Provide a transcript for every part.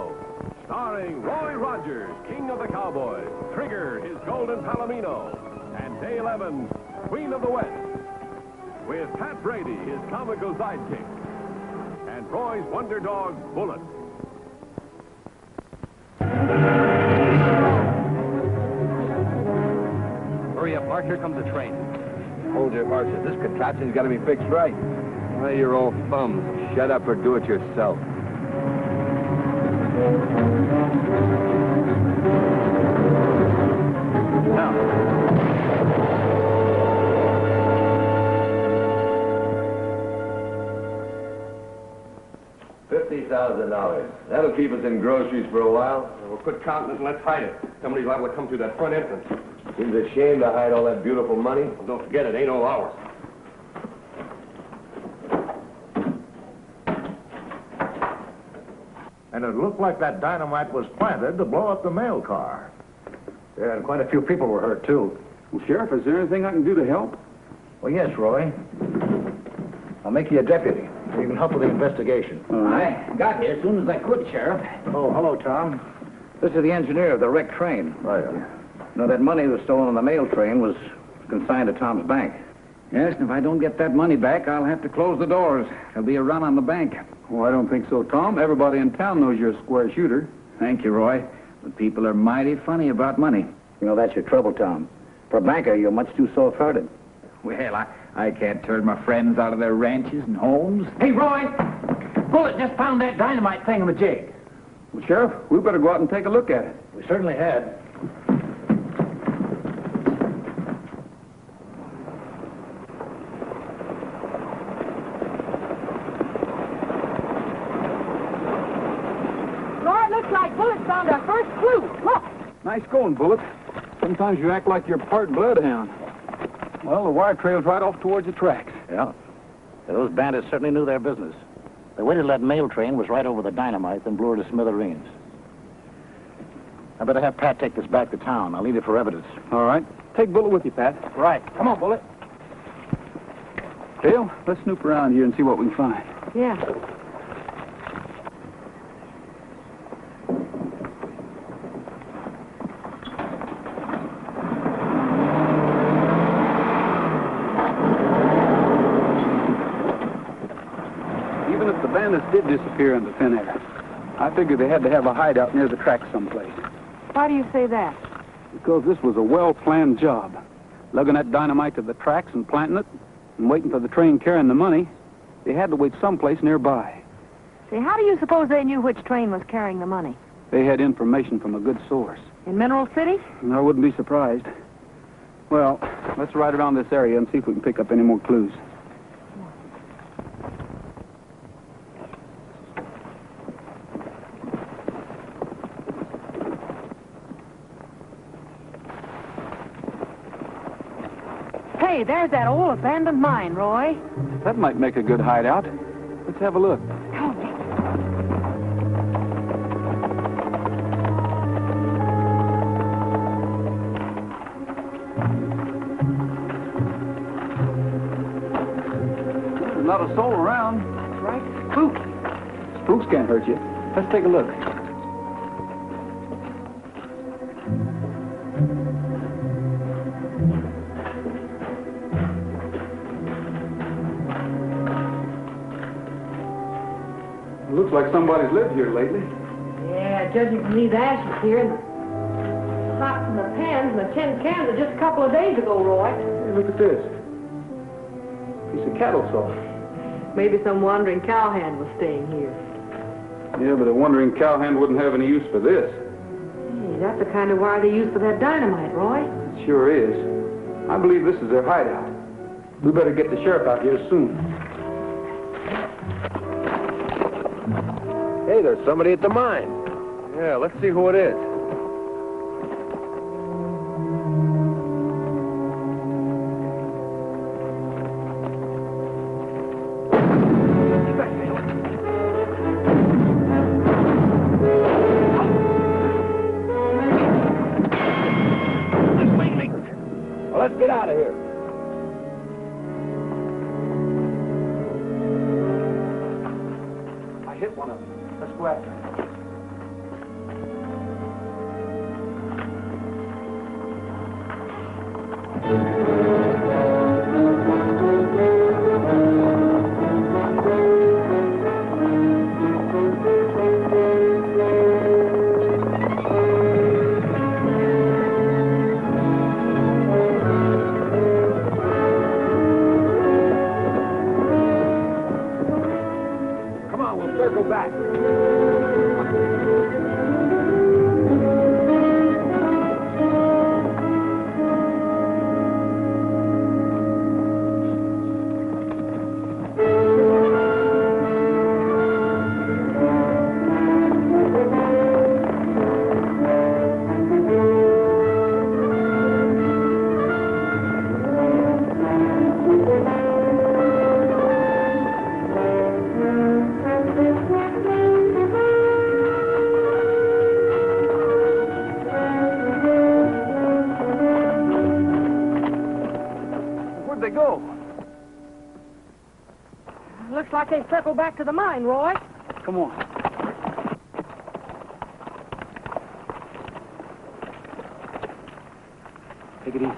Show. Starring Roy Rogers, King of the Cowboys, Trigger, his golden palomino, and Dale Evans, Queen of the West. With Pat Brady, his comical sidekick, and Roy's wonder dog, Bullet. Hurry up, Mark. Here comes the train. Hold your horses. This contraption's got to be fixed right. Why, you're all thumbs. Shut up or do it yourself. Now. $50,000. That'll keep us in groceries for a while. We'll quit counting it and let's hide it. Somebody's liable to come through that front entrance. Seems a shame to hide all that beautiful money. Well, don't forget, it ain't all ours. And it looked like that dynamite was planted to blow up the mail car. Yeah, and quite a few people were hurt, too. Well, Sheriff, is there anything I can do to help? Well, yes, Roy. I'll make you a deputy. You can help with the investigation. I got here as soon as I could, Sheriff. Oh, hello, Tom. This is the engineer of the wrecked train. Oh, yeah. You know, that money that was stolen on the mail train was consigned to Tom's bank. Yes, and if I don't get that money back, I'll have to close the doors. There'll be a run on the bank. Oh, I don't think so, Tom. Everybody in town knows you're a square shooter. Thank you, Roy. But people are mighty funny about money. You know, that's your trouble, Tom. For a banker, you're much too soft-hearted. Well, I can't turn my friends out of their ranches and homes. Hey, Roy! Bullet just found that dynamite thing in the jig. Well, Sheriff, we better go out and take a look at it. We certainly had. Roy, it looks like Bullet found our first clue. Look! Nice going, Bullet. Sometimes you act like you're part bloodhound. Well, the wire trail's right off towards the tracks. Yeah. Those bandits certainly knew their business. They waited till that mail train was right over the dynamite, then blew her to smithereens. I better have Pat take this back to town. I'll need it for evidence. All right. Take Bullet with you, Pat. Right. Come on, Bullet. Dale, let's snoop around here and see what we can find. Yeah. Even if the bandits did disappear into thin air, I figured they had to have a hideout near the tracks someplace. Why do you say that? Because this was a well-planned job. Lugging that dynamite to the tracks and planting it, and waiting for the train carrying the money, they had to wait someplace nearby. Say, how do you suppose they knew which train was carrying the money? They had information from a good source. In Mineral City? And I wouldn't be surprised. Well, let's ride around this area and see if we can pick up any more clues. Hey, there's that old abandoned mine, Roy. That might make a good hideout. Let's have a look. There's not a soul around. That's right. Spooky. Spooks can't hurt you. Let's take a look. Looks like somebody's lived here lately. Yeah, judging from these ashes here and the pots and the pans and the tin cans of just a couple of days ago, Roy. Hey, look at this. Piece of cattle saw. Maybe some wandering cowhand was staying here. Yeah, but a wandering cowhand wouldn't have any use for this. Hey, that's the kind of wire they use for that dynamite, Roy. It sure is. I believe this is their hideout. We better get the sheriff out here soon. Hey, there's somebody at the mine. Yeah, let's see who it is. Well, let's get out of here. I hit one of them. Let's go after him. Looks like they've circled back to the mine, Roy. Come on. Take it easy.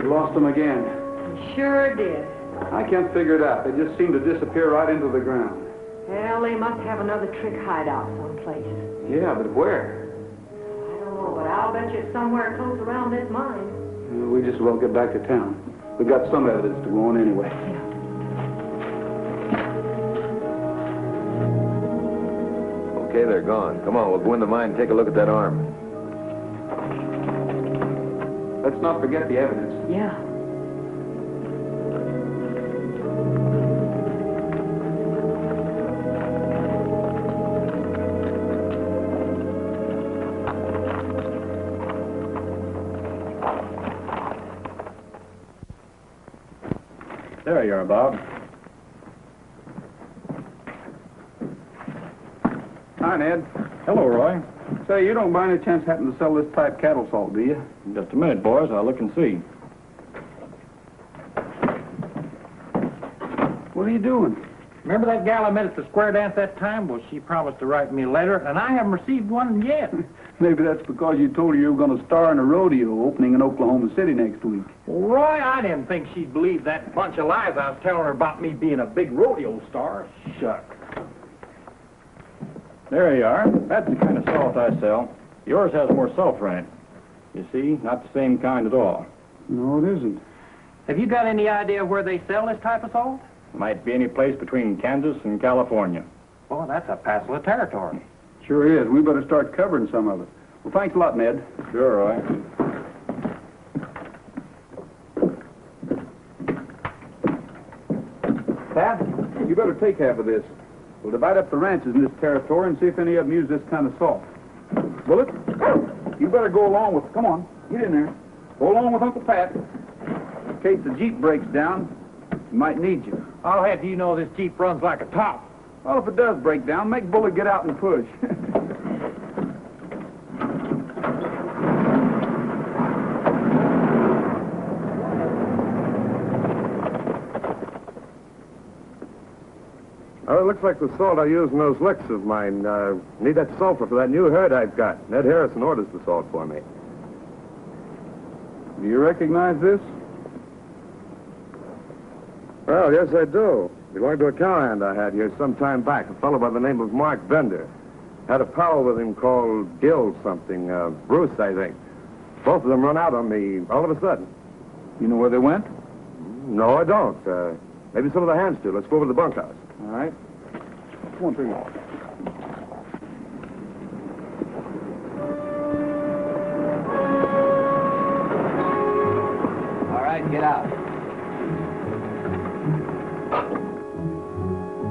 Lost them again. You sure did. I can't figure it out. They just seem to disappear right into the ground. Well, they must have another trick hideout someplace. Yeah, but where? I don't know, but I'll bet you it's somewhere close around this mine. We just as well get back to town. We've got some evidence to go on anyway. Okay, they're gone. Come on, we'll go in the mine and take a look at that arm. Let's not forget the evidence. Yeah. There you are, Bob. Hi, Ned. Hello, Roy. Say, you don't by any chance happen to sell this type cattle salt, do you? Just a minute, boys. I'll look and see. What are you doing? Remember that gal I met at the square dance that time? Well, she promised to write me a letter, and I haven't received one yet. Maybe that's because you told her you were going to star in a rodeo opening in Oklahoma City next week. Well, Roy, I didn't think she'd believe that bunch of lies I was telling her about me being a big rodeo star. Shucks. There you are. That's the kind of salt I sell. Yours has more sulfur in it. You see, not the same kind at all. No, it isn't. Have you got any idea where they sell this type of salt? Might be any place between Kansas and California. Well, that's a passel of territory. Sure is. We better start covering some of it. Well, thanks a lot, Ned. Sure, Roy. Pat, you better take half of this. We'll divide up the ranches in this territory and see if any of them use this kind of salt. Bullet, you better go along with... Come on, get in there. Go along with Uncle Pat. In case the Jeep breaks down, he might need you. I'll have you know this Jeep runs like a top. Well, if it does break down, make Bullet get out and push. Oh, it looks like the salt I use in those licks of mine. Need that sulfur for that new herd I've got. Ned Harrison orders the salt for me. Do you recognize this? Well, yes, I do. Belonged to a cowhand I had here some time back, a fellow by the name of Mark Bender. Had a pal with him called Gil something, Bruce, I think. Both of them run out on me all of a sudden. You know where they went? No, I don't. Maybe some of the hands do. Let's go over to the bunkhouse. All right. Come on, bring it. All right, get out.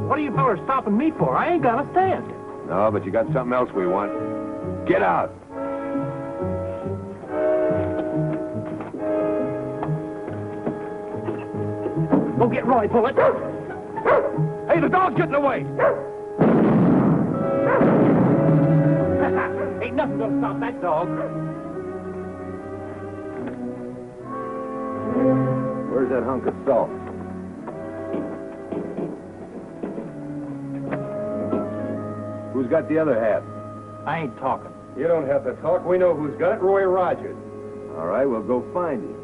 What are you fellas stopping me for? I ain't gonna stand. No, but you got something else we want. Get out. Go get Roy, Bullet. Hey, the dog's getting away. Ain't nothing gonna stop that dog. Where's that hunk of salt? Who's got the other half? I ain't talking. You don't have to talk. We know who's got it. Roy Rogers. All right, we'll go find him.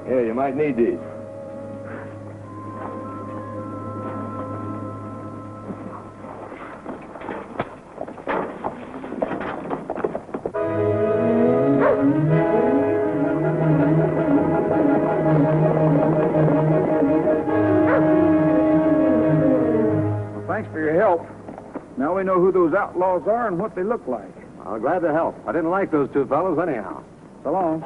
Here, you might need these. Thanks for your help. Now we know who those outlaws are and what they look like. I'm glad to help. I didn't like those two fellows anyhow. So long.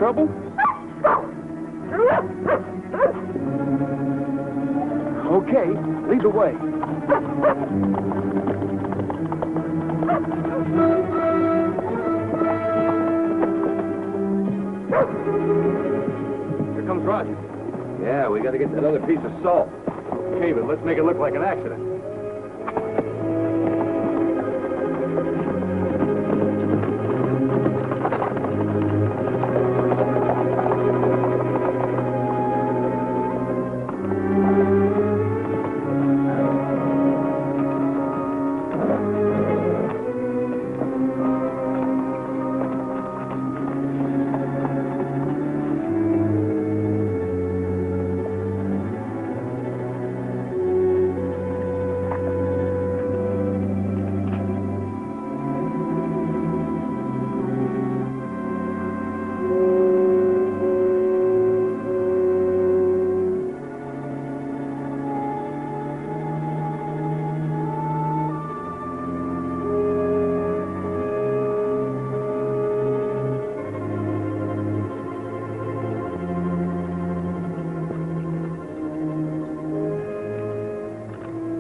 trouble? Okay, lead the way. Here comes Roger. Yeah, we got to get that other piece of salt. Okay, but let's make it look like an accident.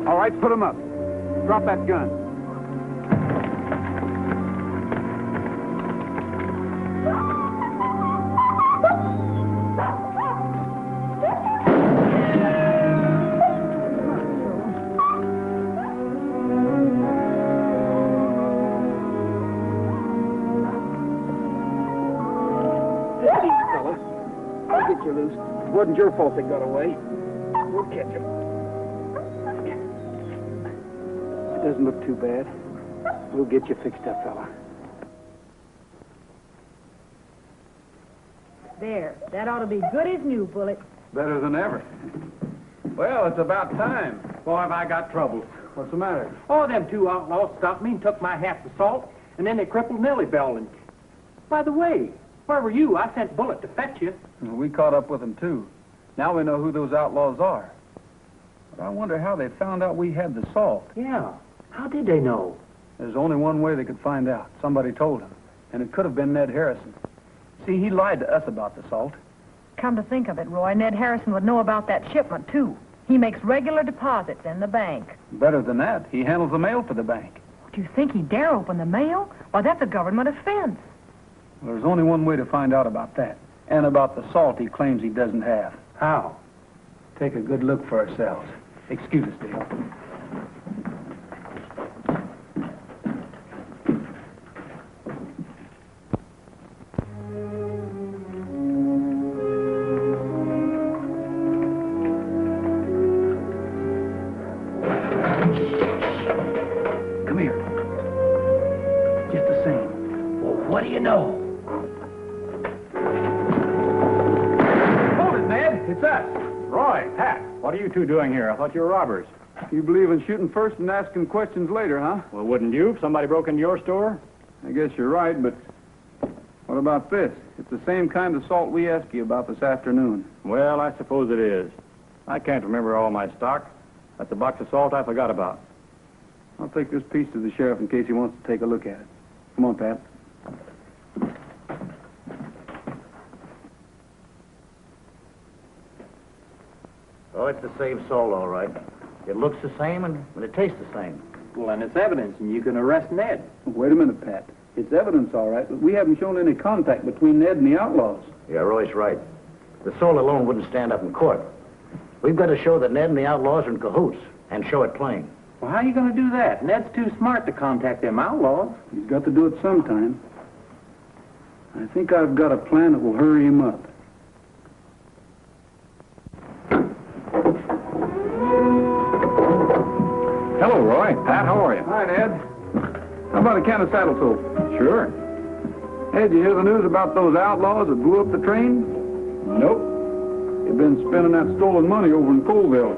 All right, put him up. Drop that gun. Easy, fella. I'll get you loose. It wasn't your fault they got away. We'll catch him. Doesn't look too bad. We'll get you fixed up, fella. There. That ought to be good as new, Bullet. Better than ever. Well, it's about time. Boy, have I got troubles. What's the matter? Oh, them two outlaws stopped me and took my half the salt, and then they crippled Nellybelle. And by the way, where were you? I sent Bullet to fetch you. Well, we caught up with them, too. Now we know who those outlaws are. But I wonder how they found out we had the salt. Yeah. How did they know? There's only one way they could find out. Somebody told them. And it could have been Ned Harrison. See, he lied to us about the salt. Come to think of it, Roy, Ned Harrison would know about that shipment, too. He makes regular deposits in the bank. Better than that, he handles the mail for the bank. Do you think he'd dare open the mail? Why, that's a government offense. Well, there's only one way to find out about that. And about the salt he claims he doesn't have. How? Take a good look for ourselves. Excuse us, Dale. Come here. Just the same. Well, what do you know? Hold it, Ned. It's us. Roy, Pat, what are you two doing here? I thought you were robbers. You believe in shooting first and asking questions later, huh? Well, wouldn't you if somebody broke into your store? I guess you're right, but what about this? It's the same kind of salt we asked you about this afternoon. Well, I suppose it is. I can't remember all my stock. That's a box of salt I forgot about. I'll take this piece to the sheriff in case he wants to take a look at it. Come on, Pat. Oh, it's the same salt, all right. It looks the same and it tastes the same. Well, then it's evidence, and you can arrest Ned. Wait a minute, Pat. It's evidence, all right, but we haven't shown any contact between Ned and the outlaws. Yeah, Roy's right. The salt alone wouldn't stand up in court. We've got to show that Ned and the outlaws are in cahoots and show it plain. Well, how are you going to do that? Ned's too smart to contact them outlaws. He's got to do it sometime. I think I've got a plan that will hurry him up. Hello, Roy. Pat, how are you? Hi, Ned. How about a can of saddle soap? Sure. Hey, did you hear the news about those outlaws that blew up the train? Nope. They've been spending that stolen money over in Colville.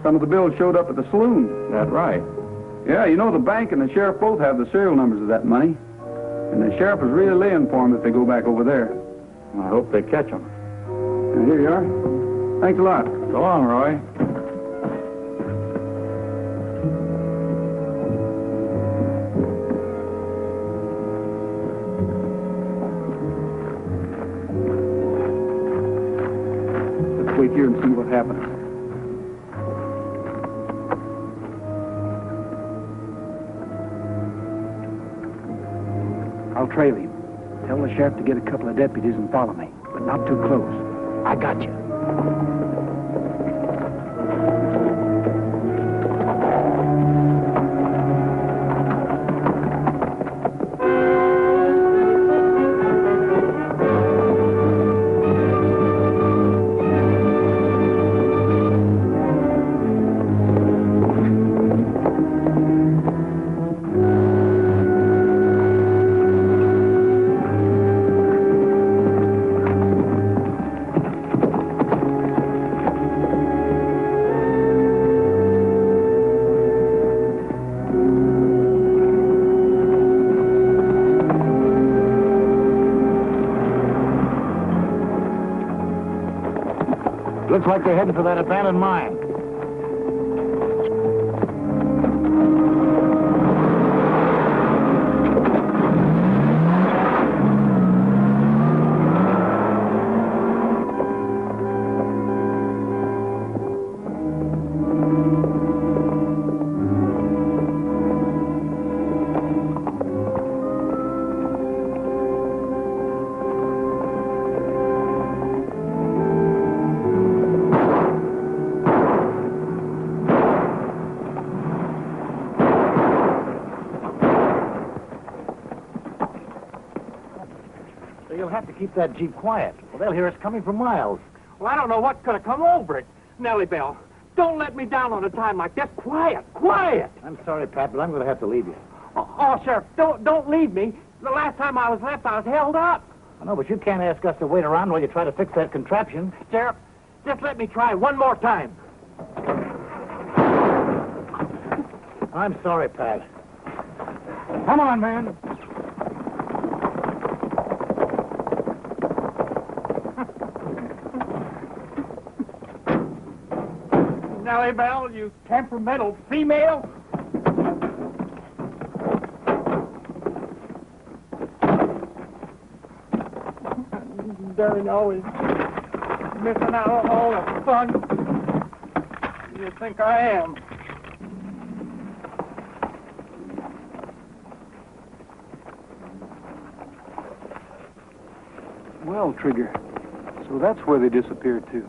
Some of the bills showed up at the saloon. That's right. Yeah, you know the bank and the sheriff both have the serial numbers of that money. And the sheriff is really laying for them if they go back over there. I hope they catch them. And here you are. Thanks a lot. So long, Roy. what happened. I'll trail him. Tell the sheriff to get a couple of deputies and follow me, but not too close. I got you. Looks like they're heading for that abandoned mine. You'll have to keep that Jeep quiet, or they'll hear us coming for miles. Well, I don't know what could have come over it. Nellybelle, don't let me down on a time like this. Quiet, quiet. I'm sorry, Pat, but I'm going to have to leave you. Oh, Sheriff, don't leave me. The last time I was left, I was held up. I know, but you can't ask us to wait around while you try to fix that contraption. Sheriff, just let me try one more time. I'm sorry, Pat. Come on, man. Nellybelle, you temperamental female. Darn, always missing out on all the fun. You think I am? Well, Trigger, so that's where they disappeared to.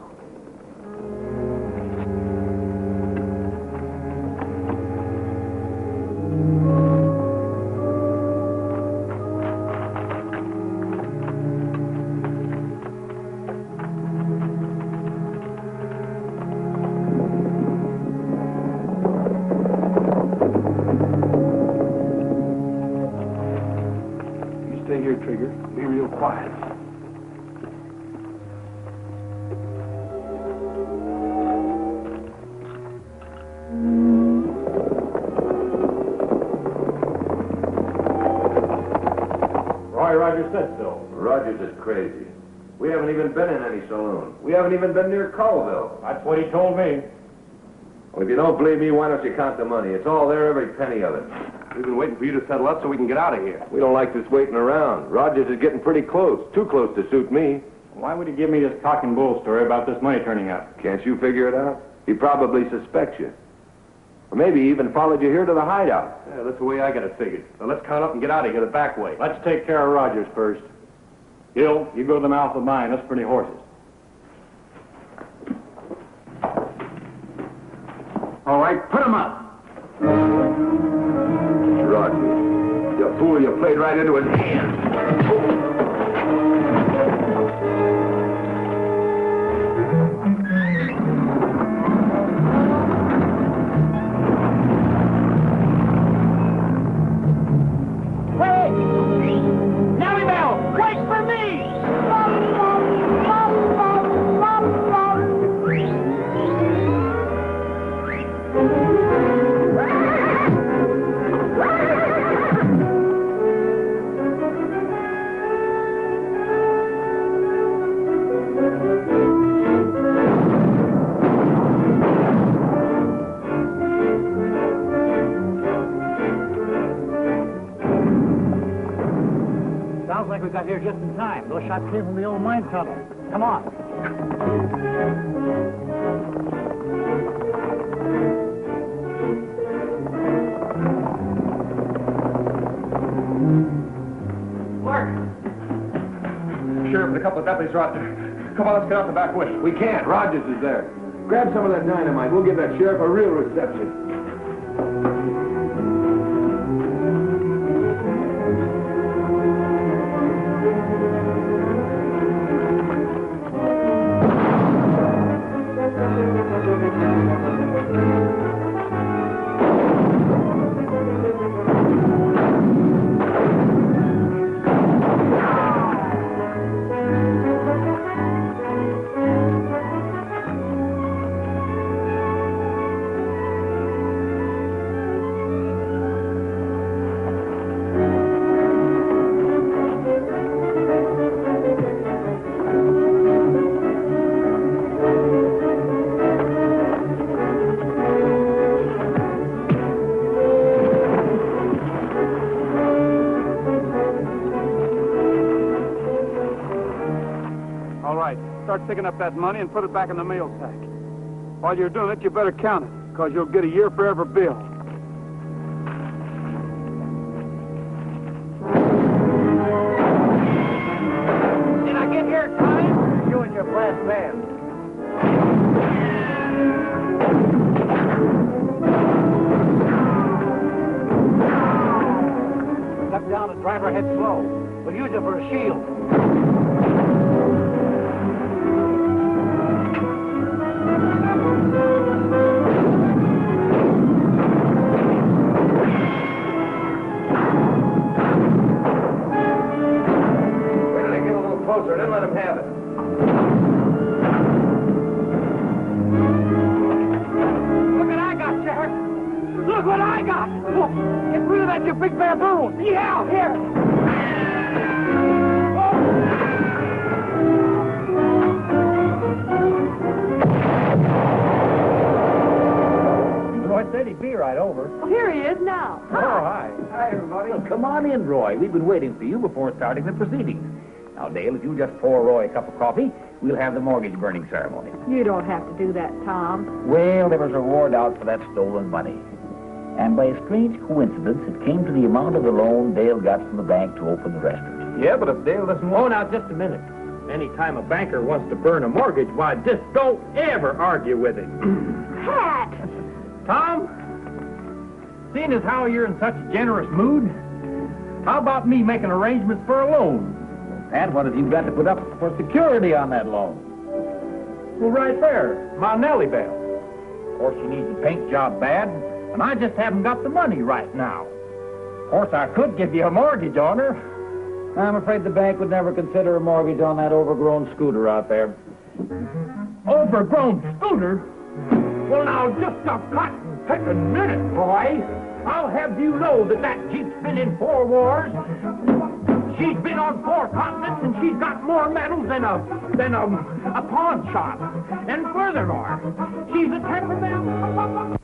Stay here, Trigger. Be real quiet. Rogers said so. Rogers is crazy. We haven't even been in any saloon. We haven't even been near Colville. That's what he told me. Well, if you don't believe me, why don't you count the money? It's all there, every penny of it. We've been waiting for you to settle up so we can get out of here. We don't like this waiting around. Rogers is getting pretty close. Too close to suit me. Why would he give me this cock and bull story about this money turning up? Can't you figure it out? He probably suspects you. Or maybe he even followed you here to the hideout. Yeah, that's the way I got it figured. So let's count up and get out of here the back way. Let's take care of Rogers first. Gil, you go to the mouth of mine. Us pretty horses. All right, put him up. Rogers. You fool, you played right into his hands. Sounds like we got here just in time. Those shots came from the old mine tunnel. Come on. Sheriff, a couple of deputies are out there. Come on, let's get out the back way. We can't. Rogers is there. Grab some of that dynamite. We'll give that sheriff a real reception. Start picking up that money and put it back in the mail sack. While you're doing it, you better count it, because you'll get a year for every bill. Did I get here in time? You and your blast band. Step down and drive our head slow. We'll use it for a shield. Closer, then let him have it. Look what I got, Sheriff. Look what I got. Look, get rid of that, you big baboon. Yeah, here. Roy said he'd be right over. Well, here he is now. Oh, hi. Hi, everybody. Well, come on in, Roy. We've been waiting for you before starting the proceedings. Now, Dale, if you just pour Roy a cup of coffee, we'll have the mortgage burning ceremony. You don't have to do that, Tom. Well, there was a reward out for that stolen money. And by a strange coincidence, it came to the amount of the loan Dale got from the bank to open the restaurant. Yeah, but if Dale doesn't want... Oh, now, just a minute. Anytime a banker wants to burn a mortgage, why, just don't ever argue with him. Pat! Tom, seeing as how you're in such a generous mood, how about me making arrangements for a loan? And what have you got to put up for security on that loan? Well, right there, my Nellybelle. Of course, she needs a paint job bad, and I just haven't got the money right now. Of course, I could give you a mortgage on her. I'm afraid the bank would never consider a mortgage on that overgrown scooter out there. Overgrown scooter? Well, now, just a cotton-picking minute, Roy. I'll have you know that that Jeep's been in 4 wars. She's been on 4 continents, and she's got more medals than a pawn shop. And furthermore, she's a temperament.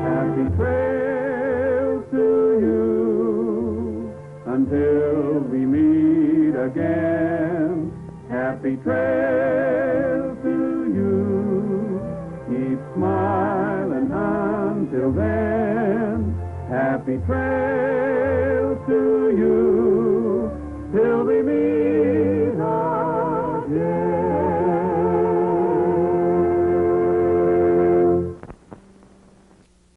Happy trail to you until we meet again. Happy trail to you. Keep smiling until then. Happy trail.